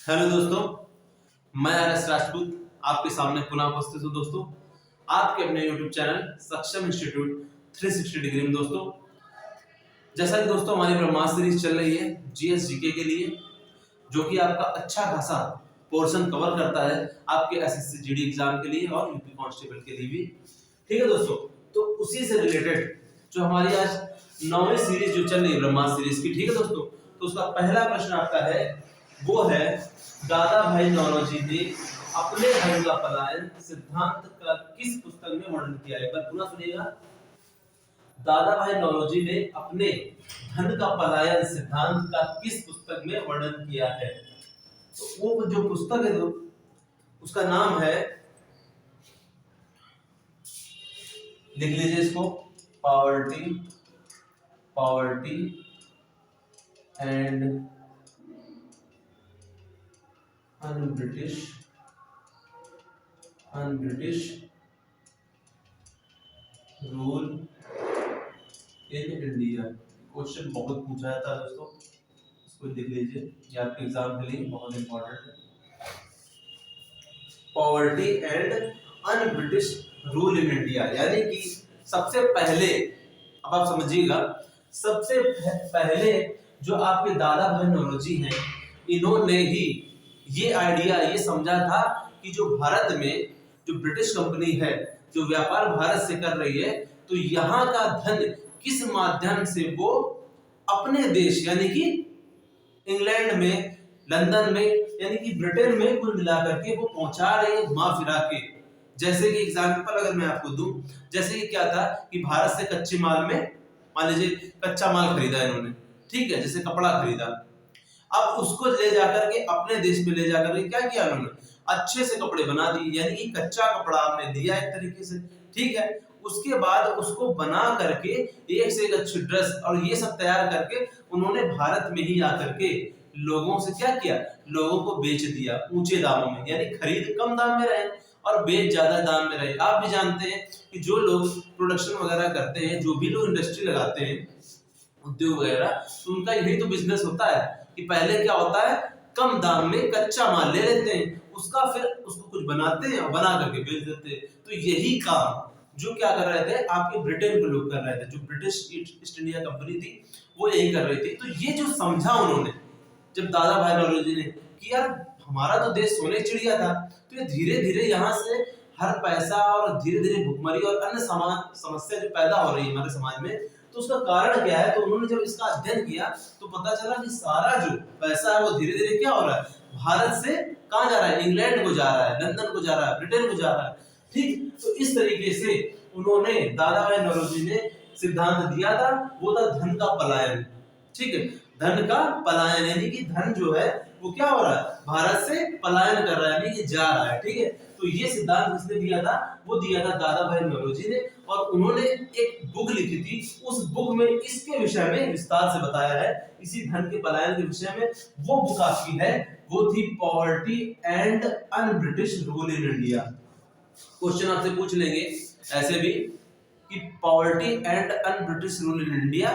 Hello दोस्तों, मैं RS. Rajput आपके सामने पुनः उपस्थित हूँ। दोस्तों, आपके अपने यूट्यूब चैनल सक्षम इंस्टीट्यूट 360 डिग्री में। दोस्तों, जैसा कि दोस्तों हमारी ब्रह्मास्त्र सीरीज चल रही है जीएस जीके के लिए, जो कि आपका अच्छा खासा पोर्शन कवर करता है आपके एसएससी जीडी एग्जाम के लिए और यूपी कांस्टेबल के लिए भी। ठीक है दोस्तों, तो उसी से रिलेटेड जो हमारी आज 9वीं सीरीज जो चल रही है ब्रह्मास्त्र सीरीज की, ठीक है दोस्तों, तो उसका पहला प्रश्न आपका है, वो है दादा भाई नौरोजी ने अपने धन का पलायन सिद्धांत का किस पुस्तक में वर्णन किया है। एक बार पुनः सुनिएगा। दादा भाई नौरोजी ने अपने धन का पलायन सिद्धांत का किस पुस्तक में वर्णन किया है। तो वो जो पुस्तक है उसका नाम है, लिख लीजिए इसको, poverty and un-British rule in India. Question बहुत पूछा जाता है दोस्तों, इसको लिख लीजिए, ये आपके एग्जाम के लिए बहुत इंपॉर्टेंट है। Poverty and un-British rule in India, यानी कि सबसे पहले, अब आप समझिएगा, सबसे पहले जो आपके दादा भाई नौरोजी हैं, इन्होंने ही ये आइडिया ये समझा था कि जो भारत में जो ब्रिटिश कंपनी है जो व्यापार भारत से कर रही है, तो यहाँ का धन किस माध्यम से वो अपने देश यानी कि इंग्लैंड में, लंदन में, यानी कि ब्रिटेन में कुल मिलाकर के वो पहुंचा रहे हैं घुमा फिरा के। जैसे कि एग्जांपल अगर मैं आपको दूं, जैसे कि क्या था कि भारत से कच्चे माल में, मान लीजिए कच्चा माल खरीदा इन्होंने, ठीक है, जैसे कपड़ा खरीदा, अब उसको ले जाकर के अपने देश में ले जाकर के क्या किया उन्होंने, अच्छे से कपड़े बना दिए, यानी कि कच्चा कपड़ा आपने लिया एक तरीके से, ठीक है, उसके बाद उसको बना करके एक से एक अच्छी ड्रेस और ये सब तैयार करके उन्होंने भारत में ही आकर के लोगों से क्या किया, लोगों को बेच दिया ऊंचे दामों में, यानी खरीद कम दाम में रहे और बेच ज्यादा दाम में रहे। आप भी जानते हैं कि जो लोग प्रोडक्शन वगैरह करते हैं, जो भी लोग इंडस्ट्री लगाते हैं, उद्योग वगैरह, तो उनका यही तो बिजनेस होता है कि पहले क्या होता है, कम दाम में कच्चा माल ले लेते हैं, उसका फिर उसको कुछ बनाते हैं और बना करके बेच देते हैं। तो यही काम जो क्या कर रहे थे आपके ब्रिटेन के लोग कर रहे थे, जो ब्रिटिश ईस्ट इंडिया कंपनी थी वो यही कर रही थी। तो ये जो समझा उन्होंने, जब दादा भाई नौरोजी ने कि यार हमारा तो देश सोने चिड़िया था, तो ये धीरे धीरे यहाँ से हर पैसा और धीरे धीरे भुखमरी और अन्य समस्या जो पैदा हो रही है हमारे समाज में, तो उसका कारण क्या है। तो उन्होंने जब इसका अध्ययन किया तो पता चला कि सारा जो पैसा है वो धीरे धीरे क्या हो रहा है, भारत से कहाँ जा रहा है, इंग्लैंड को जा रहा है, लंदन को जा रहा है, ब्रिटेन को जा रहा है। ठीक, तो इस तरीके से उन्होंने, दादा भाई नौरोजी ने सिद्धांत दिया था, वो था धन का पलायन। ठीक है, धन का पलायन, यानी कि धन जो है वो क्या हो रहा है, भारत से पलायन कर रहा है, यानी कि जा रहा है। ठीक है, तो ये सिद्धांत किसने दिया था, वो दिया था दादा भाई नौरोजी ने, और उन्होंने एक बुक लिखी थी, उस बुक में इसके विषय में विस्तार से बताया है, इसी धन के पलायन के विषय में। वो बुक आपकी है, वो थी poverty and un-British rule in India. Question आपसे पूछ लेंगे ऐसे भी कि poverty and un-British rule in India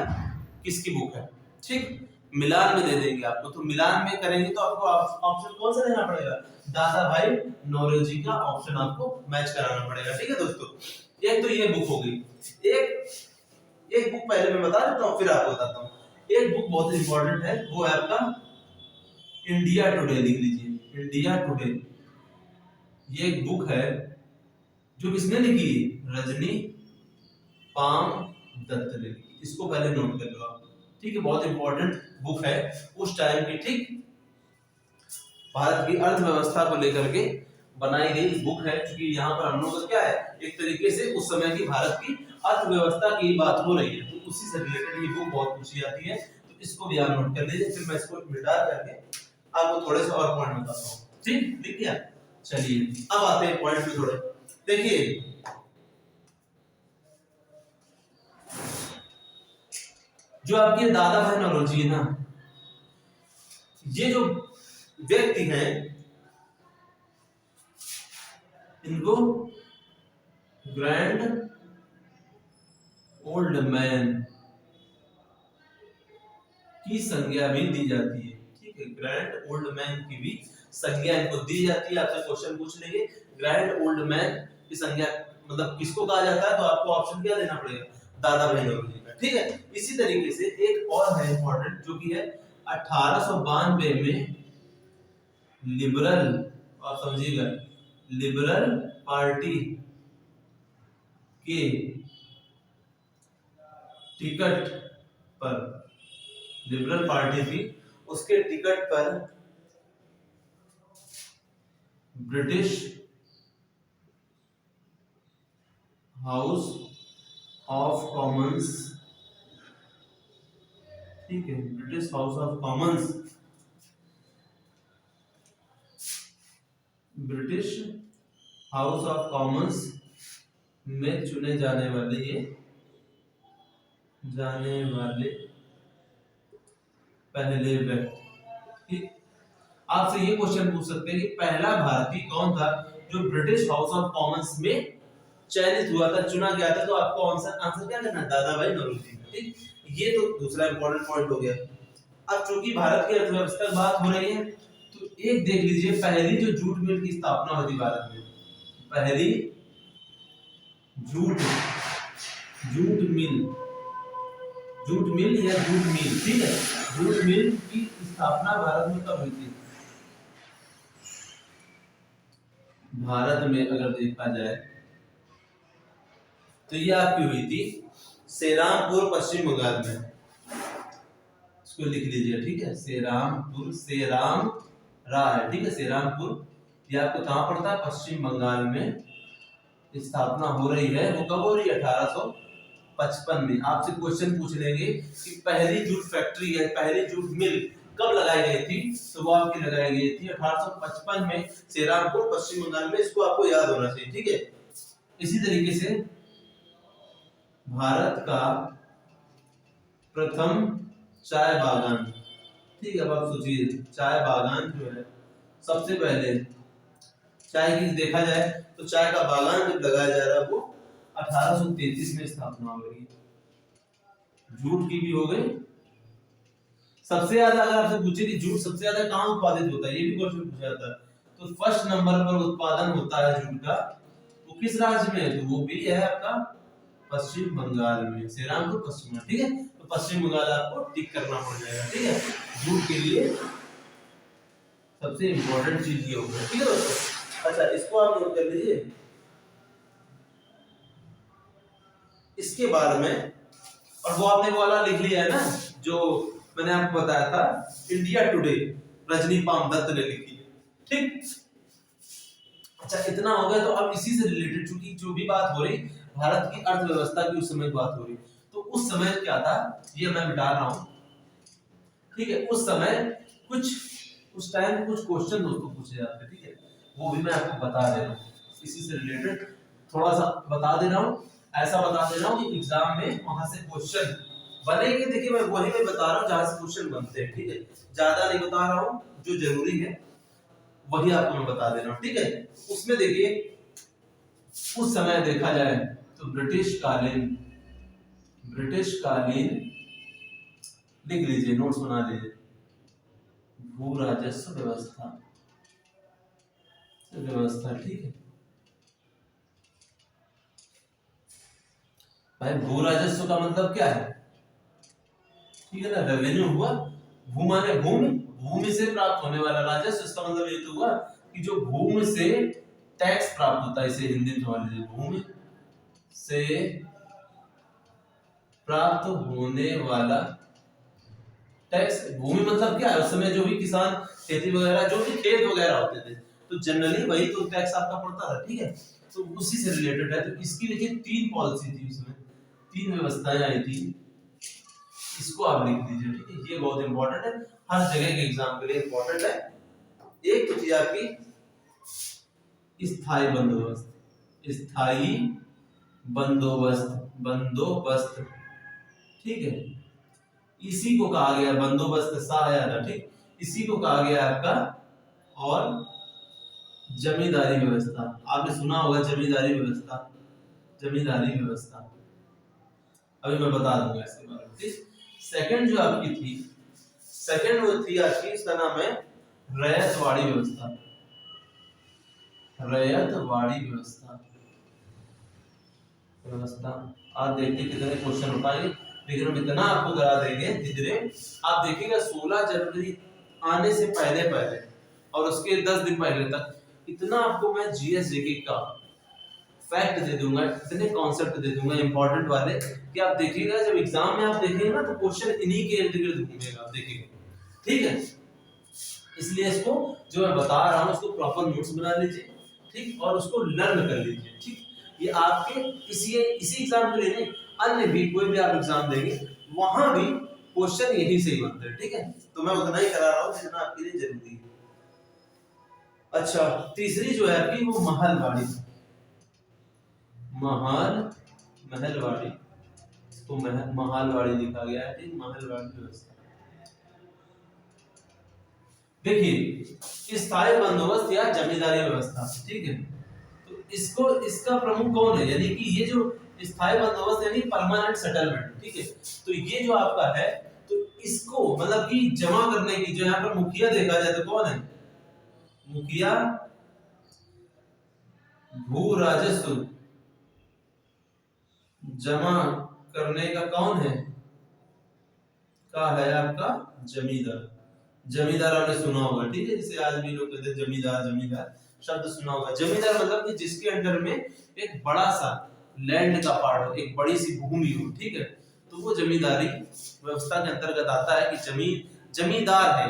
किसकी बुक है। ठीक, मिलान में दे देंगे आपको, तो मिलान में करेंगे तो आपको ऑप्शन कौन सा लेना पड़ेगा, दादा भाई नौरोजी का ऑप्शन आपको मैच कराना पड़ेगा। ठीक है दोस्तों, एक तो ये बुक हो गई, एक बुक पहले मैं बता देता हूँ फिर आपको बताता हूँ। एक बुक बहुत इंपॉर्टेंट है, वो है आपका इंडिया टुडे, लिख लीजिए इंडिया टुडे। ये एक बुक है जो किसने लिखी, रजनी पाम दत्त ने लिखी, इसको पहले नोट कर लो आप। ठीक है, बहुत इंपॉर्टेंट बुक है उस टाइम की, ठीक, भारत की अर्थव्यवस्था को लेकर के बनाई गई बुक है, क्योंकि यहाँ पर हम लोग का क्या है, एक तरीके से उस समय की भारत की अर्थव्यवस्था की बात हो रही है, तो उसी से रिलेटेड ये बुक बहुत पूछी जाती है, तो इसको भी आप नोट कर लीजिए। फिर मैं इसको मिटा करके आपको थोड़े से और पॉइंट बताता हूँ। ठीक, लिख लिया, चलिए अब आते हैं पॉइंट पे थोड़े। देखिए, जो आपके दादा भाई नौरोजी है ना, ये जो व्यक्ति हैं, इनको ग्रैंड ओल्ड मैन की संज्ञा भी दी जाती है। ठीक है, ग्रैंड ओल्ड मैन की भी संज्ञा इनको दी जाती है। आपसे क्वेश्चन पूछ लेंगे ग्रैंड ओल्ड मैन की संज्ञा मतलब किसको कहा जाता है, तो आपको ऑप्शन क्या देना पड़ेगा, दादा भाई नौरोजी का। ठीक है, इसी तरीके से एक और है इंपॉर्टेंट जो कि है 1892 में लिबरल, आप समझिएगा, लिबरल पार्टी के टिकट पर, लिबरल पार्टी थी उसके टिकट पर ब्रिटिश हाउस ऑफ कॉमन्स, ठीक है, British house of Commons, British house of Commons में चुने जाने वाले पहले व्यक्ति। आपसे ये क्वेश्चन पूछ सकते हैं कि पहला भारतीय कौन था जो ब्रिटिश हाउस ऑफ कॉमन्स में चयनित हुआ था, चुना गया था, तो आपको आंसर क्या करना है, दादा भाई नौरोजी। ठीक, ये तो दूसरा इंपॉर्टेंट पॉइंट हो गया। अब चूंकि भारत की अर्थव्यवस्था की बात हो रही है तो एक देख लीजिए, पहली जो जूट मिल की स्थापना हुई थी भारत में, पहली जूट मिल या जूट मिल, ठीक है, जूट मिल की स्थापना भारत में कब हुई थी? भारत में अगर देखा जाए तो ये आपकी हुई थी सेरामपुर पश्चिम बंगाल में, इसको लिख लीजिए, ठीक है, सेरामपुर, सेराम रा है, ठीक है, सेरामपुर, ये आपको कहां पड़ता है, पश्चिम बंगाल में स्थापना हो रही है। वो कब हो रही है, 1855 में। आपसे क्वेश्चन पूछ लेंगे कि पहली जूट फैक्ट्री है, पहली जूट मिल कब लगाई गई थी, तो वो आपकी लगाई गई थी 1855 में सेरामपुर पश्चिम बंगाल में। इसको आपको याद होना चाहिए, ठीक है। इसी तरीके से भारत का प्रथम चाय बागान, ठीक है, अब आप सोचिए चाय बागान जो है सबसे पहले चाय की देखा जाए तो चाय का बागान जब लगाया जा रहा है वो 1833 में स्थापना हो गई है। जूट की भी हो गई। सबसे ज्यादा अगर आपसे पूछे कि जूट सबसे ज्यादा कहाँ उत्पादित होता है, ये भी क्वेश्चन पूछा जाता है, तो फर्स्ट नंबर पर उत्पादन होता है जूट का, वो किस राज्य में है, तो वो भी है आपका पश्चिम बंगाल में, सेरामपुर पश्चिम बंगाल, ठीक है। तो पश्चिम बंगाल आपको टिक करना पड़ जाएगा, ठीक है। जूट के लिए सबसे इंपॉर्टेंट चीज ये होगा, ठीक है दोस्तों। अच्छा, इसको आप नोट कर लीजिए। इसके बाद में, और वो आपने वाला लिख लिया है ना जो मैंने आपको बताया था, इंडिया टुडे, रजनी पामदत्त ने लिखी है, ठीक। अच्छा, इतना हो गया। तो अब इसी से रिलेटेड चूंकि जो भी बात हो रही भारत की अर्थव्यवस्था की, उस समय बात हो रही, तो उस समय क्या था ये मैं बता रहा हूं, ठीक है। उस समय उस टाइम कुछ क्वेश्चन दोस्तों पूछे जाते, ठीक है, वो भी मैं आपको बता दे रहा हूँ, इसी से रिलेटेड थोड़ा सा बता दे रहा हूँ, ऐसा बता दे रहा हूँ कि एग्जाम में वहां से क्वेश्चन बनेंगे। देखिए मैं वही मैं बता रहा हूँ जहां से क्वेश्चन बनते हैं, ठीक है, ज्यादा नहीं बता रहा हूँ, जो जरूरी है वही आपको मैं बता दे रहा हूँ, ठीक है। उसमें देखिए उस समय देखा जाए तो ब्रिटिश कालीन लिख लीजिए, नोट्स बना लीजिए, भू राजस्व व्यवस्था, ठीक है भाई। भू राजस्व का मतलब क्या है, ठीक है ना, रेवेन्यू हुआ, भू माने भूमि, भूमि से प्राप्त होने वाला राजस्व, इसका मतलब ये तो हुआ कि जो भूमि से टैक्स प्राप्त होता है, इसे हिंदी में समझ लीजिए, भूमि से प्राप्त होने वाला टैक्स। भूमि मतलब क्या है, उस समय जो भी किसान खेती वगैरह जो भी खेत वगैरह होते थे, तो जनरली वही तो टैक्स आपका पड़ता था, ठीक है। तो उसी से रिलेटेड है। तो इसकी देखिए 3 पॉलिसी थी, उसमें 3 व्यवस्थाएं आई थी, इसको आप लिख लीजिए, ठीक है। ये बहुत इंपॉर्टेंट है, हर जगह के एग्जाम के लिए इंपॉर्टेंट है। एक तो थी आपकी स्थायी बंदोबस्त, ठीक है, इसी को कहा गया बंदोबस्त, सा आया था, ठीक, इसी को कहा गया आपका। और जमींदारी व्यवस्था, आपने सुना होगा जमींदारी व्यवस्था, अभी मैं बता दूंगा इसके बारे में, ठीक। सेकंड जो आपकी थी, सेकंड वो थी आपकी, इसका नाम है रैयतवाड़ी व्यवस्था, रैयतवाड़ी व्यवस्था व्यवस्था। आप देखिए कितने क्वेश्चन हो पाएंगे, लेकिन हम इतना आपको करा देंगे धीरे। आप देखिएगा 16 जनवरी आने से पहले पहले और उसके 10 दिन पहले तक इतना आपको मैं जीएस जीके का फैक्ट दे दूंगा, इतने कॉन्सेप्ट दे दूंगा इंपॉर्टेंट वाले कि आप देखिएगा जब एग्जाम में आप देखेंगे ना तो क्वेश्चन इन्हीं के इर्द गिर्द घूमेगा, आप देखिएगा। ठीक है, इसलिए इसको जो मैं बता रहा हूँ उसको प्रॉपर नोट्स बना लीजिए, ठीक, और उसको लर्न कर लीजिए। ठीक, ये आपके इसी एग्जाम के लिए नहीं, अन्य भी कोई भी आप एग्जाम देंगे वहां भी क्वेश्चन यही से ही बनते हैं। ठीक है, तो मैं उतना ही करा रहा हूँ जितना आपके लिए जरूरी है। अच्छा, तीसरी जो है आपकी वो महलवाड़ी, महलवाड़ी तो महलवाड़ी लिखा गया है। ठीक, महलवाड़ी व्यवस्था। देखिए स्थायी बंदोबस्त या जमींदारी व्यवस्था, ठीक है, तो इसका प्रमुख कौन है, यानी कि ये जो स्थायी बंदोबस्त यानी परमानेंट सेटलमेंट, ठीक है, तो ये जो आपका है तो इसको मतलब कि जमा करने की जो यहाँ पर मुखिया देखा जाए तो कौन है, मुखिया भू राजस्व जमा करने का कौन है, का है आपका जमींदार। जमींदार आपने सुना होगा, ठीक है, जिसे आज भी लोग कहते हैं जमींदार, जमींदार शब्द सुना होगा। जमींदार मतलब कि जिसके अंडर में एक बड़ा सा लैंड का पार्ट हो, एक बड़ी सी भूमि हो, ठीक है, तो वो जमींदारी व्यवस्था के अंतर्गत आता है कि जमींदार है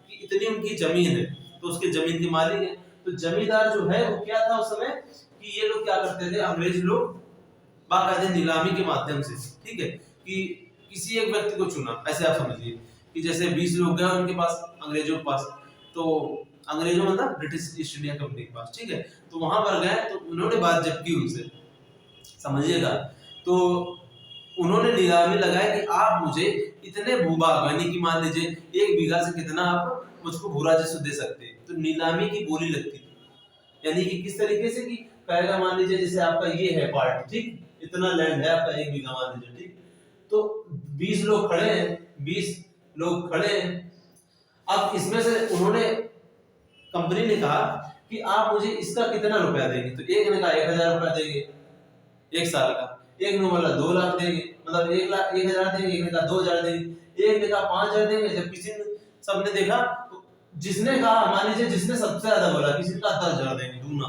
कि इतनी उनकी जमीन है तो उसके जमीन के मालिक है। तो जमींदार जो है वो क्या था उस समय कि ये लोग क्या करते थे, अंग्रेज लोग बाकायदे नीलामी के माध्यम से, ठीक है, कि किसी एक व्यक्ति को चुना, ऐसे आप समझिए कि जैसे 20 लोग गए उनके पास, अंग्रेजों के पास, तो अंग्रेजों मतलब ब्रिटिश ईस्ट इंडिया कंपनी के पास, ठीक है, तो वहां पर गए तो उन्होंने बात जब की उनसे, समझिएगा, तो उन्होंने नीलामी लगाया कि आप मुझे इतने भूभाग यानी कि मान लीजिए 1 बीघा से कितना आप मुझको भू राजस्व दे सकते हैं, तो नीलामी की बोली लगती थी। यानी कि किस तरीके से कि कहेगा मान लीजिए जैसे आपका ये है पार्ट, ठीक, इतना लैंड है आपका 1 बीघा मान लीजिए, ठीक, तो 20 लोग खड़े हैं, 20 लोग खड़े हैं। अब इसमें से उन्होंने, कंपनी ने कहा कि आप मुझे इसका कितना रुपया देंगे, तो एक ने कहा 1000 रुपया देंगे 1 साल का, एक ने बोला 2 लाख देंगे, मतलब 1 लाख 1000 देंगे, एक ने कहा 2000 देंगे, एक ने कहा 5000 देंगे। जब किसी ने, सबने देखा तो जिसने कहा, मान लीजिए जिसने सबसे ज्यादा बोला, किसी ने कहा 10,000 देंगे दूना,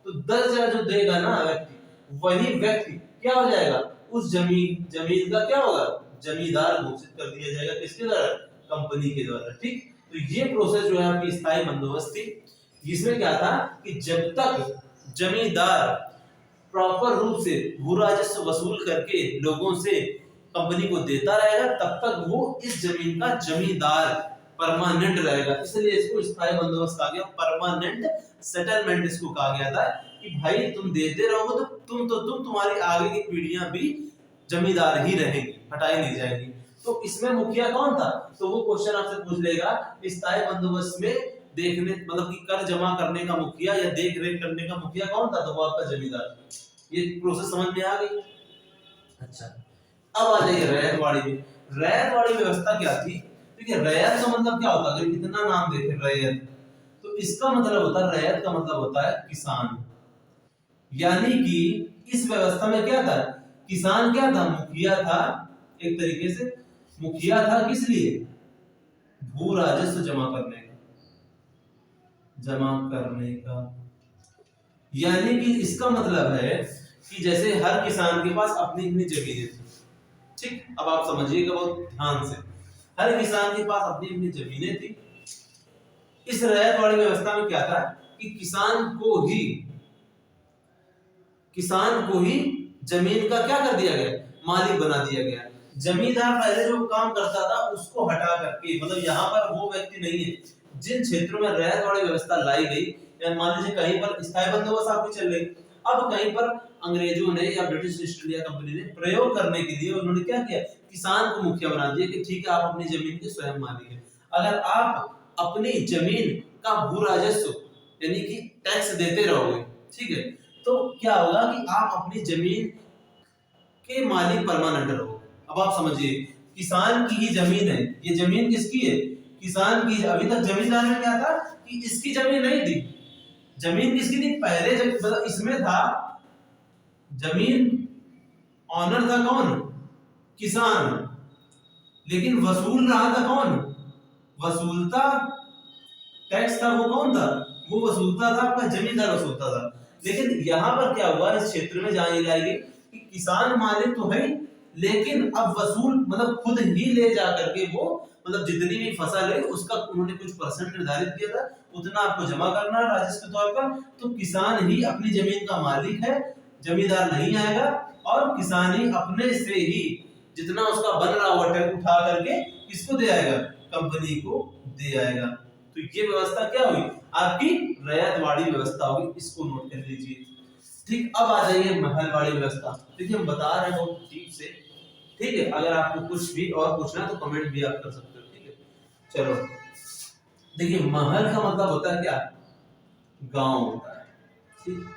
तो 10,000 जो देगा ना व्यक्ति, वही व्यक्ति क्या हो जाएगा, उस जमीन का क्या होगा, जमींदार घोषित कर दिया जाएगा, किसके द्वारा, कंपनी के द्वारा। ठीक, तो ये प्रोसेस जो है आपकी स्थायी बंदोबस्त थी, जिसमें क्या था कि जब तक जमींदार प्रॉपर रूप से भू राजस्व वसूल करके लोगों से कंपनी को देता रहेगा, तब तक वो इस जमीन का जमींदार परमानेंट रहेगा। इसलिए इसको स्थायी बंदोबस्त कहा गया, परमानेंट सेटलमेंट इसको कहा गया था कि भाई तुम देते रहोगे तो तुम्हारी आगे की पीढ़ियां भी जमींदार ही रहेंगी, हटाई नहीं जाएगी। तो इसमें मुखिया कौन था, तो वो क्वेश्चन आपसे पूछ लेगा स्थायी बंदोबस्त में देखने मतलब कि कर जमा करने का मुखिया या देख रेख करने का मुखिया कौन था, तो वो आपका जमींदार। ये प्रोसेस समझ में आ गई। अच्छा, अब आ जाइए रैयतवाड़ी में। रैयतवाड़ी व्यवस्था क्या थी, ठीक है, रैयत का मतलब क्या होता है, अगर कितना नाम देखे रैयत, तो इसका मतलब होता है, रैयत का मतलब होता है किसान। यानी कि इस व्यवस्था में क्या था, किसान क्या था, मुखिया था, एक तरीके से मुखिया था, किस लिए, भू राजस्व जमा करने का। यानी कि इसका मतलब है कि जैसे हर किसान के पास अपनी अपनी जमीनें थी, ठीक, अब आप समझिएगा बहुत ध्यान से, हर किसान के पास अपनी अपनी जमीनें थी। इस रैयतवाड़ी व्यवस्था में क्या था कि किसान को ही जमीन का क्या कर दिया गया, मालिक बना दिया गया। जमींदार पहले जो काम करता था उसको हटा करके, मतलब यहाँ पर वो व्यक्ति नहीं है, जिन क्षेत्रों में रैयतवाड़ी व्यवस्था लाई गई, या मान लीजिए कहीं पर स्थायी बंदोबस्त आपकी चल रही, अब कहीं पर अंग्रेजों ने या ब्रिटिश ईस्ट इंडिया कंपनी ने प्रयोग करने के लिए उन्होंने क्या किया, किसान को मुखिया बना दिया कि ठीक है आप अपनी जमीन के स्वयं मालिक हैं। अगर आप अपनी जमीन का भू राजस्व यानी कि टैक्स देते रहोगे, ठीक है, तो क्या होगा कि आप अपनी जमीन के मालिक परमानेंट रहोगे। अब आप समझिए, किसान की ही जमीन है, ये जमीन किसकी है, किसान की, अभी तक जमींदार में क्या था कि इसकी जमीन नहीं थी, जमीन किसकी थी पहले, मतलब इसमें था जमीन, ऑनर था कौन, किसान, लेकिन वसूल रहा था कौन, वसूलता टैक्स था वो कौन था, वो वसूलता था आपका जमींदार वसूलता था। लेकिन यहाँ पर क्या हुआ इस क्षेत्र में जहां ये लाएंगे कि किसान मालिक तो है, लेकिन अब वसूल मतलब खुद ही ले जा करके वो मतलब जितनी भी फसल है उसका उन्होंने कुछ परसेंट निर्धारित किया था, उतना आपको जमा करना है राजस्व के तौर पर। तो किसान ही अपनी जमीन का मालिक है, जमींदार नहीं आएगा, और किसान ही अपने से ही जितना उसका बन रहा हुआ टैक्स उठा करके किसको दे आएगा, कंपनी को दे आएगा। तो ये व्यवस्था क्या हुई, आपकी रैयतवाड़ी व्यवस्था होगी, इसको नोट कर लीजिए। ठीक, अब आ जाइए महलवाड़ी व्यवस्था। देखिए हम बता रहे हैं बहुत ठीक से, ठीक है, अगर आपको कुछ भी और पूछना है तो कमेंट भी आप कर सकते हो, ठीक है। चलो देखिए, महल का मतलब होता है क्या, गांव होता है, ठीक।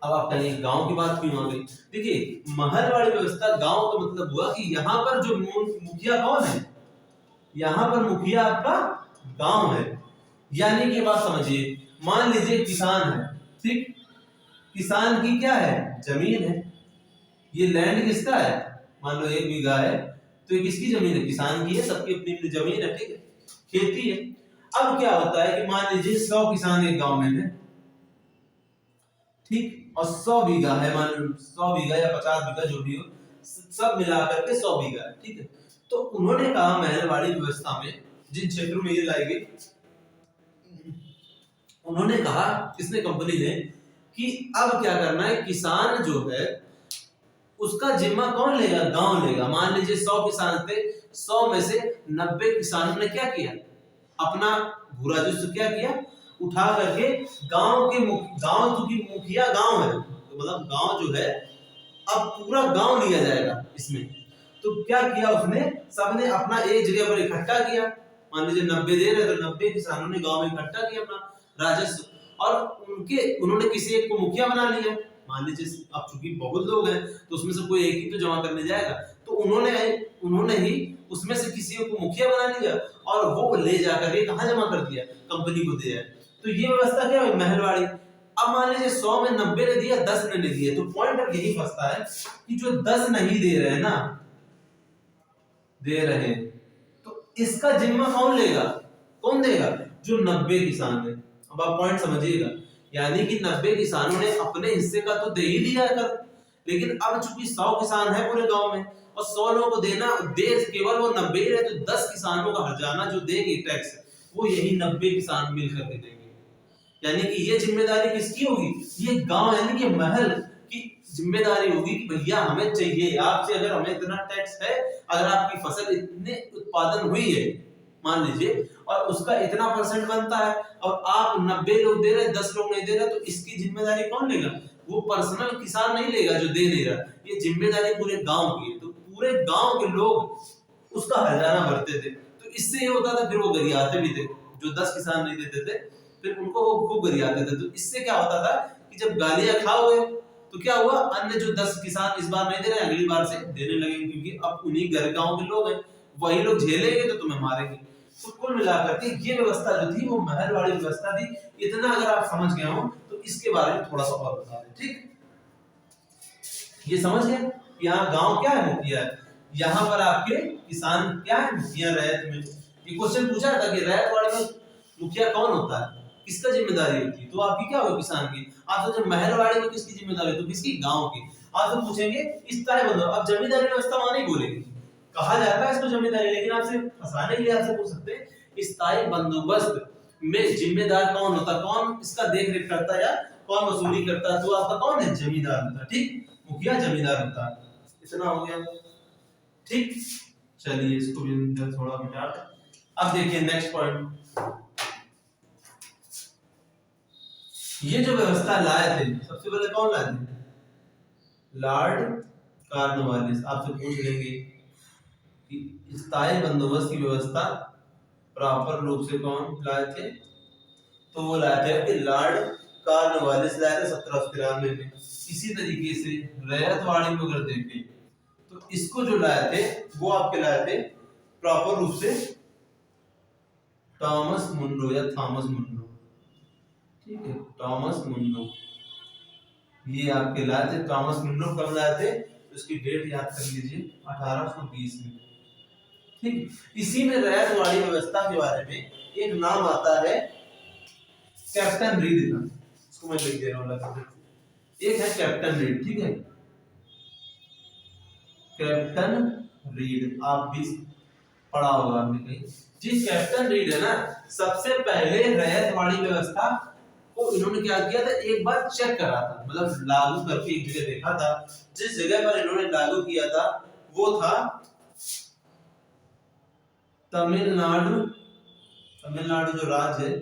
अब आप कहेंगे गांव की बात क्यों आ गई, देखिए महल वाली व्यवस्था गांव का मतलब हुआ कि यहाँ पर जो मुखिया कौन है, यहाँ पर मुखिया आपका गांव है। यानी कि बात समझिए, मान लीजिए किसान है, ठीक, किसान की क्या है, जमीन है, ये लैंड किसका है, मान लो 1 बीघा है, तो ये किसकी जमीन है, किसान की है, सबकी अपनी अपनी जमीन है, ठीक है, खेती है। अब क्या होता है कि मान लीजिए 100 किसान एक गांव में है, ठीक, और 100 बीघा है, मान लो 100 बीघा या 50 बीघा जो भी हो, सब मिला करके 100 बीघा है, ठीक है। तो उन्होंने कहा महलवाड़ी व्यवस्था में जिन क्षेत्रों में ये लाई गई, उन्होंने कहा, किसने, कंपनी ने, कि अब क्या करना है, किसान जो है उसका जिम्मा कौन लेगा, गांव लेगा। मान लीजिए 100 किसान थे, 100 में से 90 किसानों ने क्या किया, अपना भू राजस्व क्या किया, उठा करके गांव के गांव की मुखिया गांव है, तो मतलब गांव जो है अब पूरा गांव लिया जाएगा इसमें। तो क्या किया उसने, सबने अपना एक जगह पर इकट्ठा किया, मान लीजिए 90 दे रहे तो 90 किसानों ने गांव में इकट्ठा किया अपना राजस्व, और उन्होंने किसी एक को मुखिया बना लिया। मान लीजिए अब चूंकि बहुत लोग हैं तो उसमें से कोई एक ही तो जमा करने जाएगा, तो उन्होंने ही उसमें से किसी को मुखिया बना लिया और वो ले जाकर के कहां जमा कर दिया, कंपनी को दिया। तो ये व्यवस्था क्या है, महलवाड़ी। अब मान लीजिए 100 में 90 ने दिया, 10 ने नहीं दिया, तो पॉइंट अब यही फंसता है कि जो 10 नहीं दे रहे हैं ना, दे रहे हैं, तो इसका जिम्मा कौन लेगा, कौन देगा, जो 90 किसान है। अब आप पॉइंट समझिएगा, यानी कि 90 किसानों ने अपने हिस्से का तो दे ही दिया कर, लेकिन अब चूंकि 100 किसान है पूरे गांव में और 100 लोगों को देना, दे केवल वो 90 ही रहे, तो 10 किसानों का हर्जाना जो देंगे टैक्स, वो यही 90 किसान मिल करके देंगे। यानी कि ये जिम्मेदारी किसकी होगी, ये गांव यानी कि महल की जिम्मेदारी होगी कि भैया हमें चाहिए आपसे, अगर हमें इतना टैक्स है, अगर आपकी फसल इतने उत्पादन हुई है मान लीजिए और उसका इतना परसेंट बनता है और आप 90 लोग दे रहे, 10 लोग नहीं दे रहे, तो इसकी जिम्मेदारी कौन लेगा, वो पर्सनल किसान नहीं लेगा जो दे नहीं रहा, ये जिम्मेदारी पूरे गांव की है। तो पूरे गांव के लोग उसका हर्जाना भरते थे। तो इससे ये होता था, फिर वो गरियाते भी थे, जो 10 किसान नहीं देते थे फिर उनको वो खूब गरियाते थे। तो इससे क्या होता था कि जब गालियां खाओगे तो क्या हुआ, अन्य जो 10 किसान इस बार नहीं दे रहे अगली बार से देने लगेंगे, क्योंकि अब उन्हीं घर गांव के लोग हैं, वही लोग झेलेंगे तो तुम्हें मारेंगे। तो कुल मिलाकर के ये व्यवस्था जो थी वो महलवाड़ी व्यवस्था थी। इतना अगर आप समझ गए हो तो इसके बारे में थोड़ा सा और बता दें, ठीक। ये समझ गए, यहाँ गांव क्या है, मुखिया है, यहाँ पर आपके किसान क्या है, मुखिया। रैयत में ये क्वेश्चन पूछा था कि रैयतवाड़ी में मुखिया कौन होता है, किसका जिम्मेदारी होती है, तो आपकी क्या होगी, किसान की। आप तो महलवाड़ी में किसकी जिम्मेदारी, तो किसकी, गांव की। आप तो पूछेंगे इस तरह बंदो, अब जमींदारी व्यवस्था वहां नहीं बोलेंगे, कहा जाता है इसको जमींदारी, लेकिन आपसे फंसाने के लिए आपसे पूछ सकते हैं स्थायी बंदोबस्त में जिम्मेदार कौन होता, कौन इसका देख रेख करता है या कौन वसूली करता है, तो आपका कौन है, जमींदार होता है, ठीक, मुखिया जमींदार होता है। इतना हो गया, ठीक। चलिए इसको भी थोड़ा मिटा। अब देखिए नेक्स्ट पॉइंट, ये जो व्यवस्था लाए थे सबसे पहले कौन लाए थे, लॉर्ड कॉर्नवालिस। आपसे पूछ लेंगे कि स्थायी बंदोबस्त की व्यवस्था प्रॉपर रूप से कौन लाए थे, तो वो लाए थे कि लॉर्ड कॉर्नवालिस लाए थे 1793 में। इसी तरीके से रैयतवाड़ी को अगर देखें तो इसको जो लाए थे वो आपके लाए थे प्रॉपर रूप से टॉमस मुनरो या थॉमस मुनरो, ठीक है, टॉमस मुनरो ये आपके लाए थे। टॉमस मुनरो कब लाए थे, तो इसकी डेट याद कर लीजिए 1820 में, ठीक। इसी में रैयतवाड़ी व्यवस्था के बारे में एक नाम आता है कैप्टन रीड का, इसको मैं लिख दे रहा हूँ, एक है कैप्टन रीड, ठीक है, कैप्टन रीड आप भी पढ़ा होगा आपने कहीं। जिस कैप्टन रीड है ना, सबसे पहले रैयतवाड़ी व्यवस्था को इन्होंने क्या किया था, एक बार चेक करा था, मतलब लागू करके एक जगह देखा था। जिस जगह पर इन्होंने लागू किया था वो था तमिलनाडु, तमिलनाडु जो राज्य है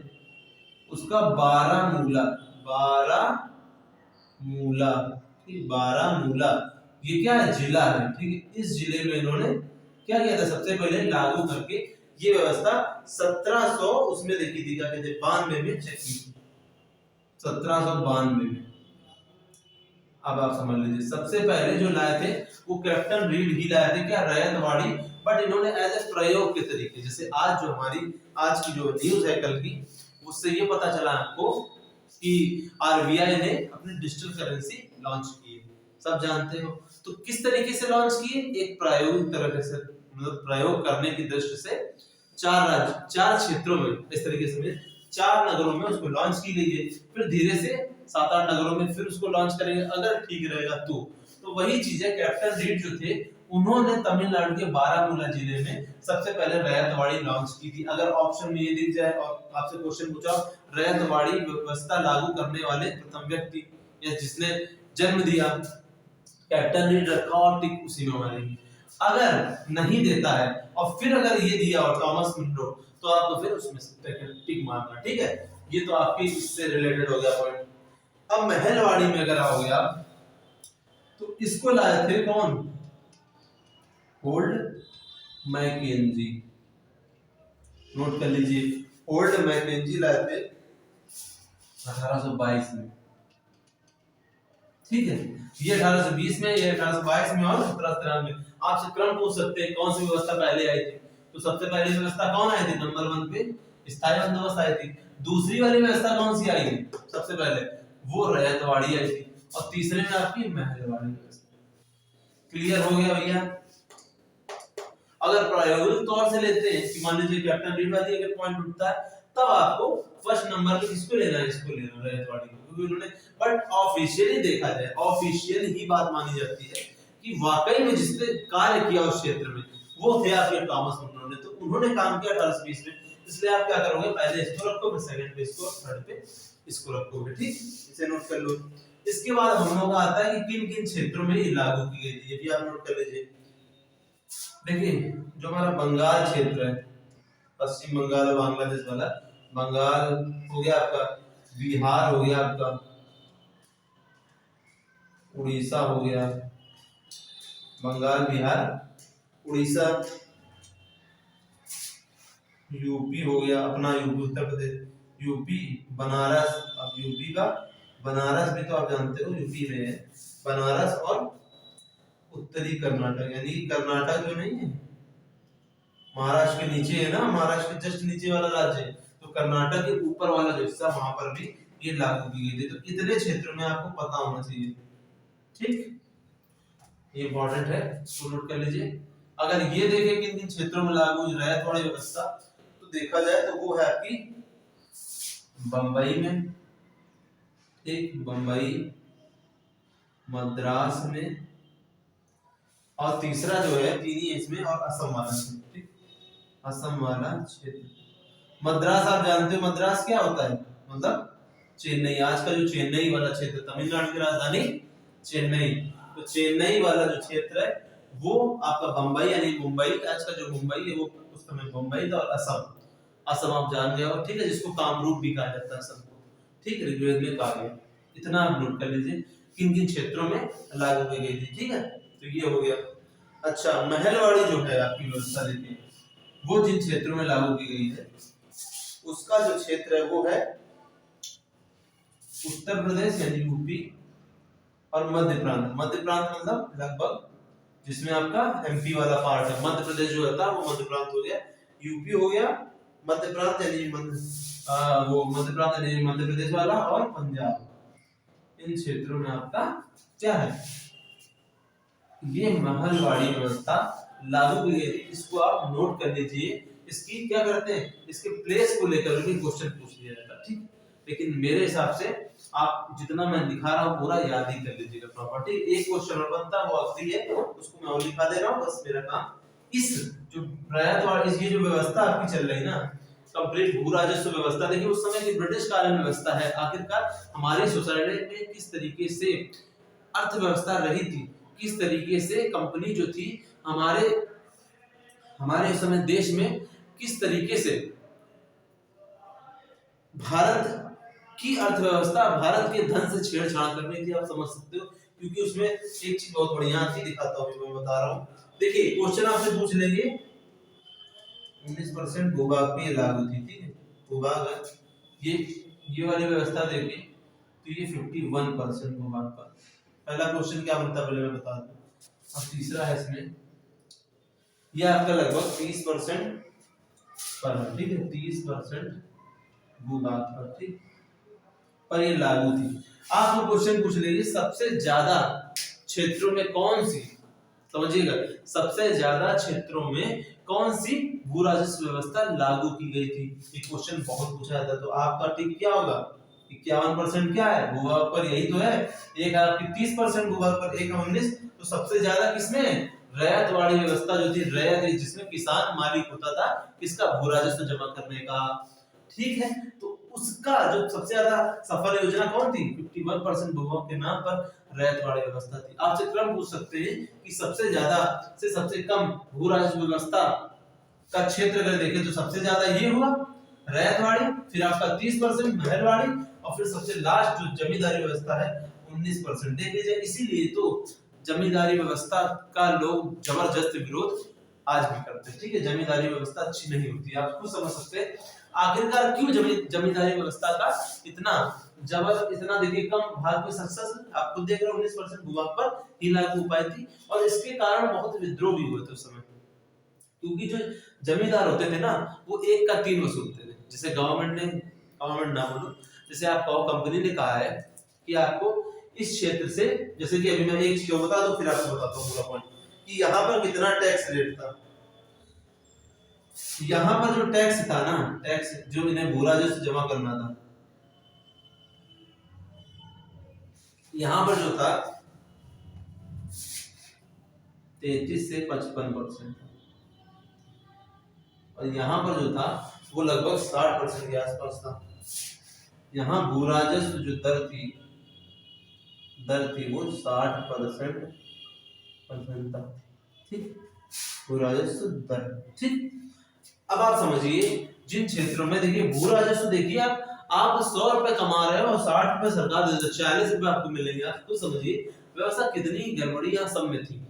उसका बारामूला, बारामूला, ठीक, बारामूला ये क्या है, जिला है, ठीक है। इस जिले में इन्होंने क्या किया था, सबसे पहले लागू करके ये व्यवस्था 1700 उसमें देखी थी, क्या कहते हैं, 92 में चेक की, 1792 में। अब आप समझ लीजिए सबसे पहले जो लाए थे वो कैप्टन रीड ही लाए थे, क्या, रैयतवाड़ी, बट इन्होंने एज ए प्रयोग के तरीके, जैसे आज जो हमारी आज की जो न्यूज है कल की, उससे ये पता चला आपको कि आरबीआई ने अपनी डिजिटल करेंसी लॉन्च की है, सब जानते हो। तो किस तरीके से लॉन्च की है, एक प्रायोगिक तरीके से, मतलब प्रयोग करने की दृष्टि से 4 क्षेत्रों में इस तरीके से 4 नगरों में उसको लॉन्च की गई है, फिर धीरे से 7-8 नगरों में फिर उसको लॉन्च करेंगे अगर ठीक रहेगा तो वही चीज है। कैप्टन रीड जो थे उन्होंने तमिलनाडु के बारामूला जिले में सबसे पहले रैयतवाड़ी लॉन्च की थी। अगर ऑप्शन में ये दिख जाए और आपसे क्वेश्चन पूछा रैयतवाड़ी व्यवस्था लागू करने वाले प्रथम व्यक्ति या जिसने जन्म दिया, कैप्टन रीड रखा और टिक उसी में मारेंगे। अगर नहीं देता है और फिर अगर ये दिया और टॉमस मुनरो, तो आपको फिर उसमें टिक मारना, ठीक है। ये तो आपकी इससे रिलेटेड हो गया पॉइंट। अब महलवाड़ी में अगर आओगे आप तो इसको लाए थे कौन, ओल्ड मैकेंजी, नोट कर लीजिए, ओल्ड मैकेंजी लाए थे 1822 में, ठीक है। ये 1820 में, ये 1822 में और 1793 में। आपसे क्रम पूछ सकते हैं कौन सी व्यवस्था पहले आई थी, तो सबसे पहली व्यवस्था कौन आई थी, नंबर 1 पे स्थायी बंदोबस्त आई थी। दूसरी वाली व्यवस्था कौन सी आई थी सबसे पहले, वो रैयतवाड़ी आई थी, और तीसरे में आपकी महलवाड़ी व्यवस्था। क्लियर हो गया भैया। अगर प्रायोगिक तौर से लेते हैं कि मान लीजिए कैप्टन रीड वाली अगर पॉइंट उठता है, तब आपको फर्स्ट नंबर पे किसको लेना है, इसको लेना है, रैयतवाड़ी को, क्योंकि उन्होंने, बट ऑफिशियली देखा जाए, ऑफिशियल ही बात मानी जाती है कि वाकई में जिसने कार्य किया उस क्षेत्र में वो थे आपके टॉमस मुनरो ने, तो उन्होंने काम किया 1820 में। इसलिए आप क्या करोगे, पहले इसको रखो, फिर सेकंड पे इसको, थर्ड पे इसको रखोगे, ठीक, इसे नोट कर लो। इसके बाद हम लोग आता है कि किन किन क्षेत्रों में ये लागू की गई थी, ये भी आप नोट कर लीजिए। देखिए जो हमारा बंगाल क्षेत्र है, पश्चिम बंगाल और बांग्लादेश वाला, बंगाल हो गया आपका, बिहार हो गया आपका, उड़ीसा हो गया, बंगाल, बिहार, उड़ीसा, यूपी हो गया अपना, यूपी उत्तर प्रदेश, यूपी, बनारस, अब यूपी का बनारस भी तो आप जानते हो यूपी में है, बनारस, और उत्तरी कर्नाटक, यानी कर्नाटक जो नहीं है महाराष्ट्र के नीचे है ना, महाराष्ट्र के जस्ट नीचे वाला राज्य है, तो कर्नाटक के ऊपर वाला जो हिस्सा वहां पर भी ये लागू की गई थी। तो इतने क्षेत्रों में आपको पता होना चाहिए, ठीक, ये इंपॉर्टेंट है, इसको नोट कर लीजिए। अगर ये देखें किन किन क्षेत्रों में लागू रैयतवाड़ी व्यवस्था, तो देखा जाए तो वो है आपकी बंबई में, ठीक, बंबई, मद्रास में, और तीसरा जो है तीन ही इसमें, और असम वाला, ठीक, असम वाला क्षेत्र। मद्रास आप जानते हो मद्रास क्या होता है, मतलब चेन्नई, आज का जो चेन्नई वाला क्षेत्र, तमिलनाडु की राजधानी चेन्नई, तो चेन्नई वाला जो क्षेत्र है वो आपका बंबई यानी मुंबई, आज का जो मुंबई है वो उस समय बंबई था, और असम, असम आप जान गए हो, ठीक है, जिसको कामरूप भी कहा जाता है असम को, ठीक, ऋग्वेद में कहा गया। इतना आप नोट कर लीजिए किन किन क्षेत्रों में लागू की गई थी, ठीक है, तो ये हो गया। अच्छा, महलवाड़ी जो है आपकी व्यवस्था, देखिए वो जिन क्षेत्रों में लागू की गई है उसका जो क्षेत्र है वो है उत्तर प्रदेश यानी यूपी, और मध्य प्रांत, मध्य प्रांत मतलब लगभग जिसमें आपका एमपी वाला पार्ट है, मध्य प्रदेश जो होता है वो मध्य प्रांत हो गया, यूपी हो गया, मध्य प्रांत यानी वो मध्य प्रांत यानी मध्य प्रदेश वाला और पंजाब, इन क्षेत्रों में आपका क्या है, ये महलवाड़ी व्यवस्था लागू की गई थी। इसको आप नोट कर लीजिए। इसकी क्या करते हैं, इसके प्लेस को लेकर भी क्वेश्चन पूछ लिया जाता है, ठीक। लेकिन मेरे हिसाब से आप जितना मैं दिखा रहा हूँ पूरा याद ही कर लीजिएगा प्रॉपर्टी। एक क्वेश्चन और बनता है, वो आखिरी है, उसको मैं और लिखा दे रहा हूँ, बस मेरा काम। इस जो रैयत वाली ये जो व्यवस्था आपकी चल रही ना, कंप्लीट भू राजस्व व्यवस्था, देखिए उस समय की ब्रिटिश कालीन व्यवस्था है, आखिरकार हमारी सोसाइटी में किस तरीके से अर्थव्यवस्था रही थी, किस तरीके से कंपनी जो थी हमारे हमारे समय देश में किस तरीके से भारत की अर्थव्यवस्था भारत के धन से छेड़छाड़ कर रही थी, आप समझ सकते हो। क्योंकि उसमें एक चीज बहुत बढ़िया थी, दिखाता हूँ, मैं बता रहा हूँ। देखिए क्वेश्चन आपसे पूछ लेंगे 19% भूभाग पे लागू थी, ठीक है, भूभाग ये वाली व्यवस्था देखिए तो ये 51% भूभाग पर। पहला क्वेश्चन क्या बनता है पहले मैं बता दूं। अब तीसरा है इसमें, ये आपका लगभग 30% पर है, ठीक है, 30% भूभाग पर, ठीक, पर ये लागू थी। आपको क्वेश्चन पूछ लीजिए सबसे ज्यादा क्षेत्रों में कौन सी, समझिएगा, सबसे ज्यादा क्षेत्रों में कौन सी भू राजस्व व्यवस्था लागू की गई थी। ये क्वेश्चन बहुत पूछा जाता है। तो आपका टिक क्या होगा, 51% क्या है भूभाग पर, यही तो है। एक आपकी 30% भूभाग पर, एक 19, तो सबसे ज्यादा किसमें, रैयत वाली व्यवस्था जो थी, रैयत जिसमें किसान मालिक होता था किसका, भू राजस्व जमा करने का, ठीक है। तो उसका जो सबसे ज्यादा सफल योजना कौन थी, 51% भूभाग के नाम पर रैयत वाली व्यवस्था थी। आपसे क्रम पूछ सकते हैं कि सबसे ज्यादा से सबसे कम भू राजस्व व्यवस्था का क्षेत्र अगर देखें तो सबसे ज्यादा ये हुआ रैयतवाड़ी, फिर आपका 30% महलवाड़ी, और फिर सबसे लास्ट जो जमींदारी व्यवस्था है 19%। देख लीजिए, इसीलिए तो जमींदारी व्यवस्था का लोग जबरदस्त विरोध आज भी करते हैं, ठीक है। जमींदारी व्यवस्था अच्छी नहीं होती, आप खुद समझ सकते हैं आखिरकार क्यों जमींदारी व्यवस्था का इतना देखिए कम भाग में सक्सेस, आप खुद देख रहे हो 19% भूभाग पर ही लागू हो पाई थी। और इसके कारण बहुत विद्रोह भी हुए थे उस समय, क्योंकि जो जमींदार होते थे ना वो 1 का 3 वसूलते थे। जैसे गवर्नमेंट ना बोलो, जैसे आप कहो कंपनी ने कहा है कि आपको इस क्षेत्र से, जैसे कि अभी मैं एक चीज बता दूं फिर आपको बताता हूं पूरा पॉइंट कि यहाँ पर कितना टैक्स रेट था। यहाँ पर जो टैक्स था ना, टैक्स जो इन्हें भू राजस्व जमा करना था, यहाँ पर जो था 33 से 55%, और यहाँ पर जो था वो लगभग 60% के आसपास था। यहाँ भू राजस्व जो दर थी वो 60% था, ठीक, भू राजस्व दर, ठीक। अब आप समझिए जिन क्षेत्रों में देखिए भू राजस्व, देखिए आप 100 रुपए कमा रहे हो और 60 रुपए सरकार दे, 40 रुपए आपको मिलेंगे। आप तो समझिए व्यवस्था कितनी गड़बड़ियां सब में थी,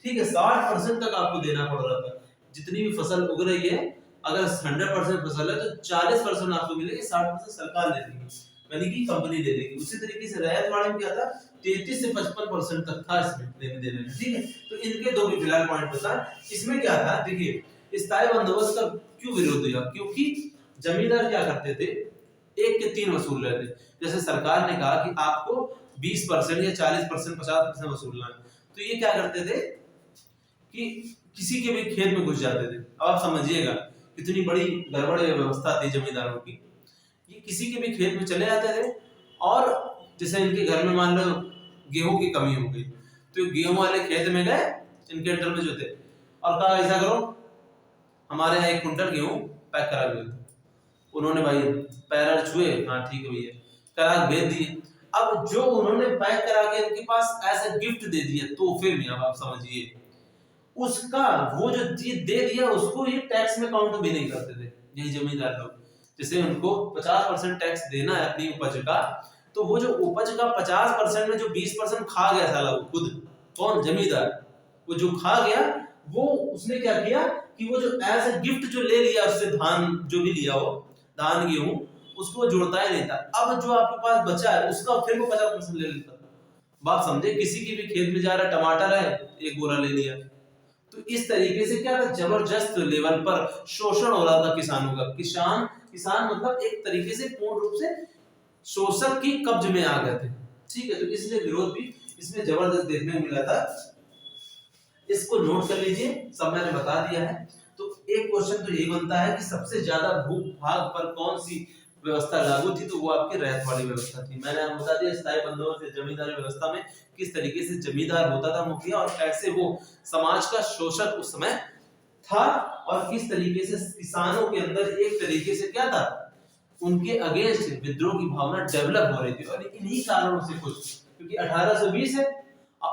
ठीक है। 60% तक आपको देना पड़ रहा था। जितनी भी फसल उग रही है, अगर 100% फसल है तो 40% आपको मिलेगी, 60% सरकार ले लेगी, यानी कि कंपनी ले लेगी। उसी तरीके से रैयत वाड़े में क्या था, 33 से 55% तक था इसमें लेने देने में, ठीक है। तो इनके दो भी फिलहाल पॉइंट बता। इसमें क्या था, देखिए स्थायी बंदोबस्त का क्यों विरोध हुआ, क्योंकि जमींदार क्या करते थे, 1 के 3 वसूल रहे थे। जैसे सरकार ने कहा कि आपको 20% या 40%, 50% वसूलना है, तो ये क्या करते थे कि किसी के भी खेत में घुस जाते थे। अब आप समझिएगा कितनी बड़ी गड़बड़ व्यवस्था थी जमींदारों की। ये किसी के भी खेत में चले जाते थे, और जैसे इनके घर में मान लो गेहूं की कमी हो गई, तो गेहूं वाले खेत में गए इनके अंडर में जो थे, और कहा ऐसा करो हमारे यहाँ 1 कुंटल गेहूं पैक करा दो। उन्होंने भाई पैर छुए, हाँ ठीक है भैया, करा भेज दिए। अब जो उन्होंने पैक करा के इनके पास ऐसे गिफ्ट दे दिया तोहफे में, अब आप समझिए उसका वो जो दे दिया उसको ये टैक्स में काउंट भी नहीं करते थे यही जमींदार लोग। जैसे उनको 50% टैक्स देना है अपनी उपज का, तो वो जो उपज का 50% में जो 20% खा गया था वो खुद, कौन, जमींदार, वो जो खा गया वो उसने क्या किया कि वो जो एज ए गिफ्ट जो ले लिया उससे धान जो भी लिया हो, धान गेहूं, उसको जोड़ता ही नहीं था। अब जो आपके पास बचा है उसका फिर वो 50% ले लेता। बात समझे, किसी के भी खेत में जा रहा है टमाटर है, 1 बोरा ले लिया, तो इस तरीके से क्या था, जबरदस्त लेवल पर शोषण हो रहा था किसानों का। किसान मतलब एक तरीके से पूर्ण रूप से शोषक की कब्ज में आ गए थे। ठीक है, तो इसलिए विरोध भी इसमें जबरदस्त देखने को मिला था। इसको नोट कर लीजिए, सब मैंने बता दिया है। तो एक क्वेश्चन तो यही बनता है कि सबसे ज्यादा भूभाग पर कौन सी व्यवस्था लागू थी, तो वो आपकी रैयत वाली व्यवस्था थी। मैंने आपको बता दिया स्थायी बंदोबस्त या जमींदारी व्यवस्था में किस तरीके से जमींदार होता था मुखिया, और कैसे वो समाज का शोषक उस समय था, और किस तरीके से किसानों के अंदर एक तरीके से क्या था, उनके अगेंस्ट विद्रोह की भावना डेवलप हो रही थी। और इन्हीं कारणों से कुछ, क्योंकि 1820 है,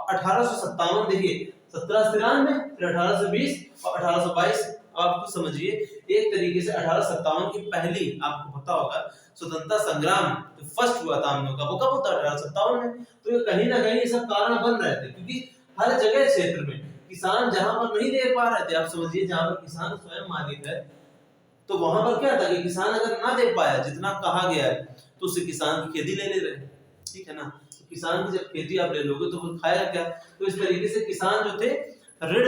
1857 देखिए, 1793 फिर 1820 और 1822। आप कुछ समझिए, एक तरीके से 1857 की पहली, आपको पता होगा स्वतंत्रता संग्राम जो फर्स्ट हुआ था हम लोग का, वो कब होता है, 1857 में। तो ये कहीं ना कहीं ये सब कारण बन रहे थे, क्योंकि हर जगह क्षेत्र में किसान जहां पर नहीं दे पा रहे थे, आप समझिए जहां पर किसान स्वयं मालिक है, तो वहां पर क्या था कि किसान अगर ना दे पाया जितना कहा गया है, तो उससे किसान की खेती ले ले रहे। ठीक है ना, तो किसान की जब खेती आप ले लोगे तो वो खाएगा क्या। तो इस तरीके से किसान जो थे ऋण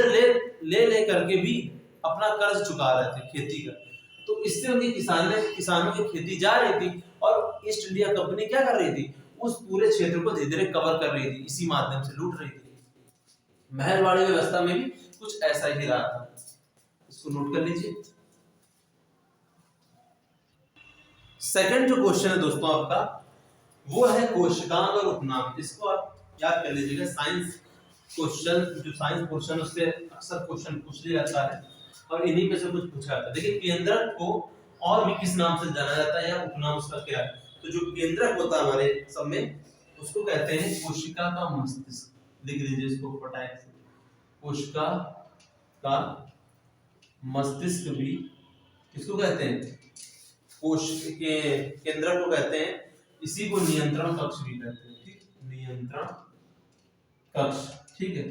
ले करके भी अपना कर्ज चुका रहे थे खेती का। तो इससे उनकी किसानों की खेती जा रही थी, और ईस्ट इंडिया कंपनी क्या कर रही थी, उस पूरे क्षेत्र को धीरे धीरे कवर कर रही थी, इसी माध्यम से लूट रही थी। महलवाड़ी व्यवस्था में भी कुछ ऐसा ही रहा था, इसको नोट कर लीजिए। सेकंड जो क्वेश्चन है दोस्तों आपका, वो है कोशिकांग और उपनाम। इसको आप याद कर लीजिएगा, साइंस क्वेश्चन, जो साइंस क्वेश्चन उससे अक्सर क्वेश्चन पूछ लिया जाता है, और इन्हीं में से कुछ पूछा जाता है। देखिए, केंद्रक को और भी किस नाम से जाना जाता है, या उपनाम उसका क्या है। तो जो केंद्रक होता है हमारे सब में, उसको कहते हैं कोशिका का मस्तिष्क। लिख लीजिए इसको फटाक से, कोशिका का मस्तिष्क भी किसको कहते हैं, कोश के केंद्रक को कहते हैं। इसी को नियंत्रण कक्ष भी कहते हैं। ठीक, नियंत्रण कक्ष। ठीक है,